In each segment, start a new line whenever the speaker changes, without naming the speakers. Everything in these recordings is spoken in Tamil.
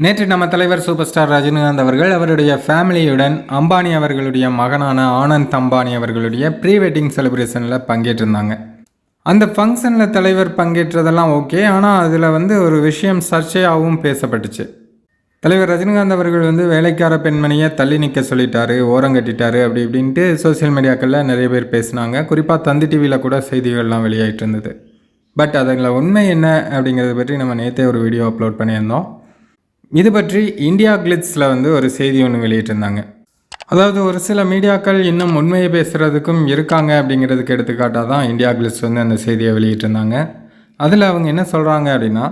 நேற்று நம்ம தலைவர் சூப்பர் ஸ்டார் ரஜினிகாந்த் அவர்கள் அவருடைய ஃபேமிலியுடன் அம்பானி அவர்களுடைய மகனான ஆனந்த் அம்பானி அவர்களுடைய ப்ரீ வெட்டிங் செலிப்ரேஷனில் பங்கேற்றிருந்தாங்க. அந்த ஃபங்க்ஷனில் தலைவர் பங்கேற்றதெல்லாம் ஓகே, ஆனால் அதில் ஒரு விஷயம் சர்ச்சையாகவும் பேசப்பட்டுச்சு. தலைவர் ரஜினிகாந்த் அவர்கள் வேலைக்கார பெண்மணியை தள்ளி நிற்க சொல்லிட்டாரு, ஓரங்கட்டிட்டாரு அப்படி இப்படின்ட்டு சோசியல் மீடியாக்களில் நிறைய பேர் பேசினாங்க. குறிப்பாக தந்தி டிவியில் கூட செய்திகள்லாம் வெளியாகிட்டு இருந்தது. பட் அதில் உண்மை என்ன அப்படிங்கிறத பற்றி நம்ம நேற்றே ஒரு வீடியோ அப்லோட் பண்ணியிருந்தோம். இது பற்றி இந்தியா கிளிட்ஸில் ஒரு செய்தி ஒன்று வெளியிட்டிருந்தாங்க. அதாவது ஒரு சில மீடியாக்கள் இன்னும் உண்மையை பேசுகிறதுக்கும் இருக்காங்க அப்படிங்கிறதுக்கு எடுத்துக்காட்டாக தான் இந்தியா கிளிட்ஸ் அந்த செய்தியை வெளியிட்டிருந்தாங்க. அதில் அவங்க என்ன சொல்கிறாங்க அப்படின்னா,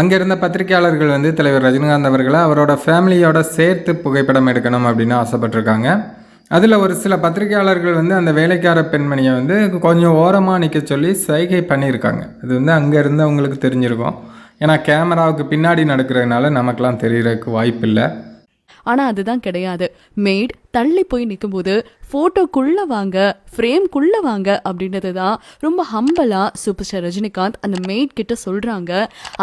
அங்கே இருந்த பத்திரிகையாளர்கள் தலைவர் ரஜினிகாந்த் அவர்களை அவரோட ஃபேமிலியோட சேர்த்து புகைப்படம் எடுக்கணும் அப்படின்னு ஆசைப்பட்டிருக்காங்க. அதில் ஒரு சில பத்திரிகையாளர்கள் அந்த வேலைக்கார பெண்மணியை கொஞ்சம் ஓரமாக நிற்க சொல்லி சைகை பண்ணியிருக்காங்க. அது அங்கே இருந்தவங்களுக்கு தெரிஞ்சிருக்கும். ஏன்னா கேமராவுக்கு பின்னாடி நடக்கிறதுனால நமக்கெல்லாம் தெரியறதுக்கு வாய்ப்பு இல்லை.
ஆனால் அதுதான் கிடையாது. மெய்ட் தள்ளி போய் நிற்கும்போது ஃபோட்டோக்குள்ளே வாங்க, ஃப்ரேம்குள்ளே வாங்க அப்படின்றது தான் ரொம்ப ஹம்பலாக சூப்பர் ஸ்டார் ரஜினிகாந்த் அந்த மெய்ட் கிட்ட சொல்கிறாங்க.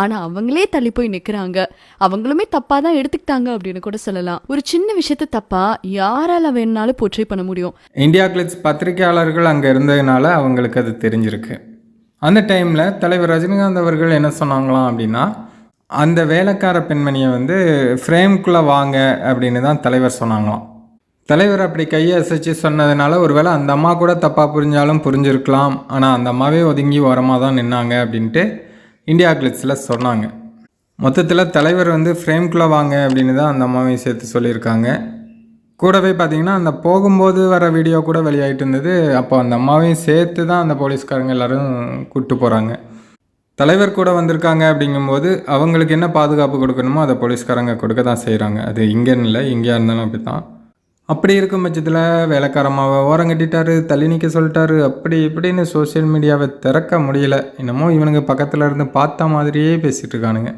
ஆனால் அவங்களே தள்ளி போய் நிற்கிறாங்க. அவங்களுமே தப்பாக தான் எடுத்துக்கிட்டாங்க அப்படின்னு கூட சொல்லலாம். ஒரு சின்ன விஷயத்த தப்பாக யாரால வேணுனாலும் போர்ட்ரே பண்ண முடியும்.
இந்தியா கிளிட்ஸ் பத்திரிகையாளர்கள் அங்கே இருந்ததுனால அவங்களுக்கு அது தெரிஞ்சிருக்கு. அந்த டைமில் தலைவர் ரஜினிகாந்த் அவர்கள் என்ன சொன்னாங்களாம் அப்படின்னா, அந்த வேலைக்கார பெண்மணியை ஃப்ரேம்குள்ளே வாங்க அப்படின்னு தான் தலைவர் சொன்னாங்களாம். தலைவர் அப்படி கையை அசைச்சு சொன்னதுனால ஒருவேளை அந்த அம்மா கூட தப்பாக புரிஞ்சாலும் புரிஞ்சிருக்கலாம். ஆனால் அந்த அம்மாவே ஒதுங்கி ஓரமாக தான் நின்னாங்க அப்படின்ட்டு இந்தியா கிளிட்ஸில் சொன்னாங்க. மொத்தத்தில் தலைவர் ஃப்ரேம்குள்ளே வாங்க அப்படின்னு தான் அந்த அம்மாவையும் சேர்த்து சொல்லியிருக்காங்க. கூடவே பார்த்திங்கன்னா அந்த போகும்போது வர வீடியோ கூட வெளியாகிட்டு இருந்தது. அப்போ அந்த அம்மாவையும் சேர்த்து தான் அந்த போலீஸ்காரங்க எல்லோரும் கூப்பிட்டு போகிறாங்க. தலைவர் கூட வந்திருக்காங்க அப்படிங்கும்போது அவங்களுக்கு என்ன பாதுகாப்பு கொடுக்கணுமோ அதை போலீஸ்காரங்க கொடுக்க தான் செய்கிறாங்க. அது இங்கேன்னு இல்லை, எங்கேயா இருந்தாலும் அப்படி தான். அப்படி இருக்கும் பட்சத்தில் வேலைக்காரமாவை ஓரங்கட்டிட்டாரு, தள்ளி நிற்க சொல்லிட்டாரு, அப்படி இப்படின்னு சோசியல் மீடியாவை திறக்க முடியல. என்னமோ இவனுங்க பக்கத்தில் இருந்து பார்த்த மாதிரியே பேசிகிட்டு இருக்கானுங்க.